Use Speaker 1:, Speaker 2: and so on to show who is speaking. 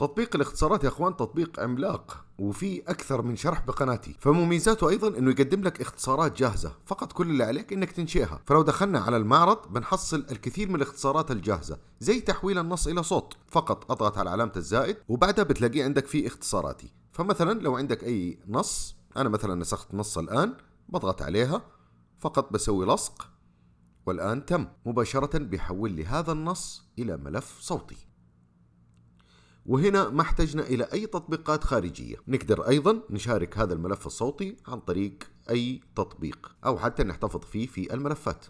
Speaker 1: تطبيق الاختصارات يا اخوان تطبيق عملاق وفي اكثر من شرح بقناتي، فمميزاته ايضا انه يقدم لك اختصارات جاهزه، فقط كل اللي عليك انك تنشئها. فلو دخلنا على المعرض بنحصل الكثير من الاختصارات الجاهزه، زي تحويل النص الى صوت، فقط اضغط على علامه الزائد وبعدها بتلاقيه عندك في اختصاراتي. فمثلا لو عندك اي نص، انا مثلا نسخت نص الان، بضغط عليها، فقط بسوي لصق والان تم، مباشره بيحول لي هذا النص الى ملف صوتي. وهنا ما احتجنا إلى أي تطبيقات خارجية. نقدر أيضا نشارك هذا الملف الصوتي عن طريق أي تطبيق أو حتى نحتفظ فيه في الملفات.